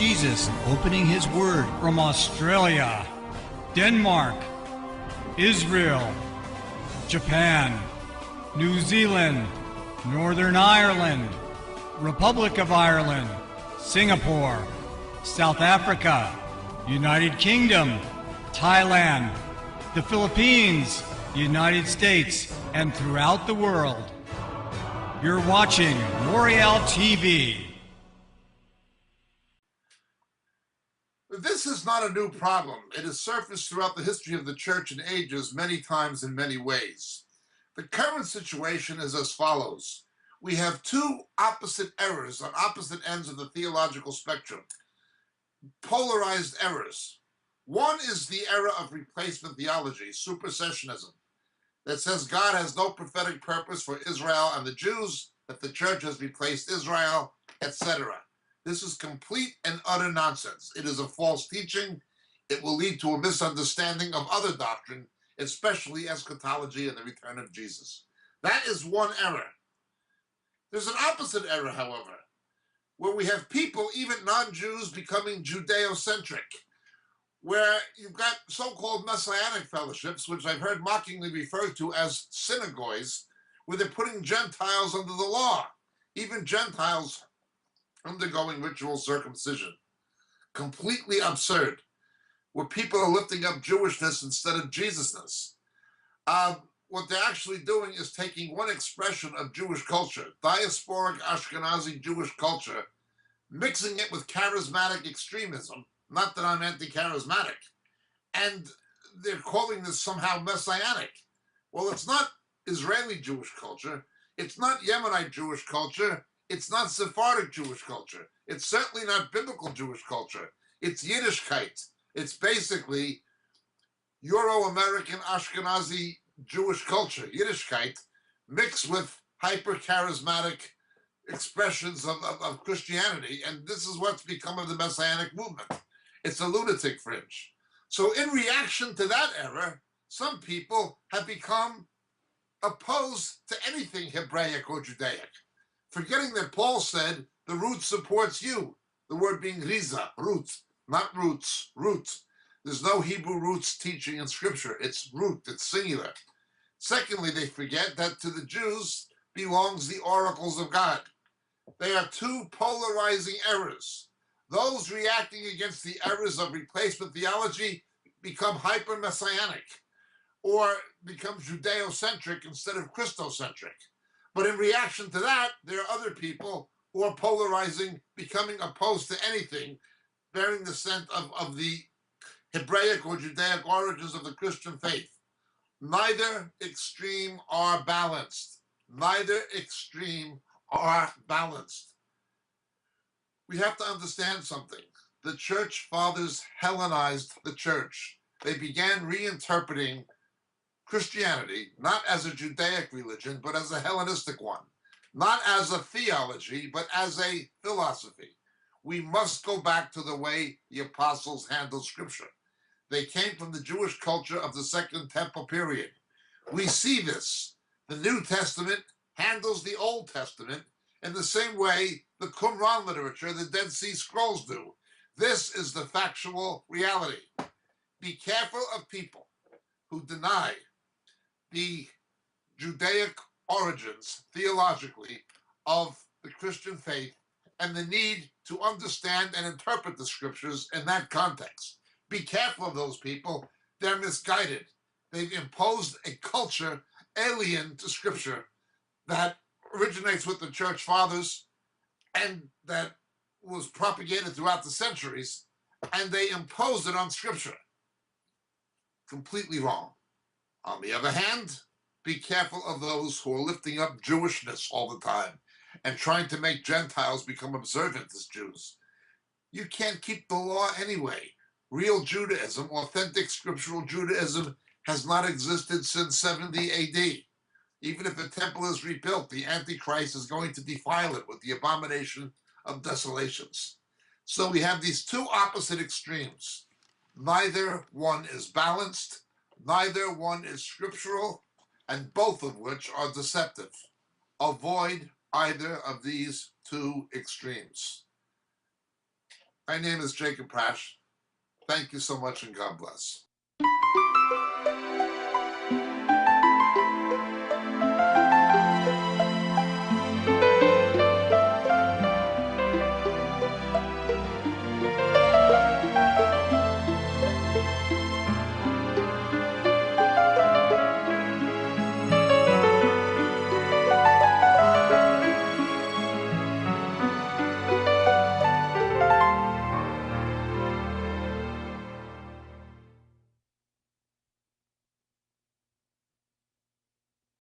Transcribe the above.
Jesus opening his word from Australia, Denmark, Israel, Japan, New Zealand, Northern Ireland, Republic of Ireland, Singapore, South Africa, United Kingdom, Thailand, the Philippines, United States, and throughout the world. You're watching Moriel TV. This is not a new problem. It has surfaced throughout the history of the church in ages, many times in many ways. The current situation is as follows. We have two opposite errors on opposite ends of the theological spectrum. Polarized errors. One is the error of replacement theology, supersessionism, that says God has no prophetic purpose for Israel and the Jews, that the church has replaced Israel, etc. This is complete and utter nonsense. It is a false teaching. It will lead to a misunderstanding of other doctrine, especially eschatology and the return of Jesus. That is one error. There's an opposite error, however, where we have people, even non-Jews, becoming Judeo-centric, where you've got so-called messianic fellowships, which I've heard mockingly referred to as synagogues, where they're putting Gentiles under the law, even Gentiles undergoing ritual circumcision. Completely absurd, where people are lifting up Jewishness instead of Jesusness. What they're actually doing is taking one expression of Jewish culture, diasporic Ashkenazi Jewish culture, mixing it with charismatic extremism, not that I'm anti-charismatic, and they're calling this somehow messianic. Well, it's not Israeli Jewish culture, it's not Yemenite Jewish culture, it's not Sephardic Jewish culture. It's certainly not biblical Jewish culture. It's Yiddishkeit. It's basically Euro-American Ashkenazi Jewish culture, Yiddishkeit, mixed with hyper-charismatic expressions of Christianity. And this is what's become of the Messianic movement. It's a lunatic fringe. So in reaction to that error, some people have become opposed to anything Hebraic or Judaic, forgetting that Paul said, the root supports you. The word being riza, root, not roots, root. There's no Hebrew roots teaching in Scripture. It's root, it's singular. Secondly, they forget that to the Jews belongs the oracles of God. They are two polarizing errors. Those reacting against the errors of replacement theology become hyper-messianic or become Judeo-centric instead of Christocentric. But in reaction to that, there are other people who are polarizing, becoming opposed to anything bearing the scent of the Hebraic or Judaic origins of the Christian faith. Neither extreme are balanced. Neither extreme are balanced. We have to understand something. The church fathers Hellenized the church. They began reinterpreting Christianity, not as a Judaic religion, but as a Hellenistic one. Not as a theology, but as a philosophy. We must go back to the way the apostles handled Scripture. They came from the Jewish culture of the Second Temple period. We see this. The New Testament handles the Old Testament in the same way the Qumran literature, the Dead Sea Scrolls do. This is the factual reality. Be careful of people who deny the Judaic origins, theologically, of the Christian faith and the need to understand and interpret the Scriptures in that context. Be careful of those people. They're misguided. They've imposed a culture alien to Scripture that originates with the church fathers and that was propagated throughout the centuries, and they imposed it on Scripture. Completely wrong. On the other hand, be careful of those who are lifting up Jewishness all the time and trying to make Gentiles become observant as Jews. You can't keep the law anyway. Real Judaism, authentic scriptural Judaism, has not existed since 70 AD. Even if the temple is rebuilt, the Antichrist is going to defile it with the abomination of desolations. So we have these two opposite extremes. Neither one is balanced, neither one is scriptural, and both of which are deceptive. Avoid either of these two extremes. My name is Jacob Prasch. Thank you so much and God bless.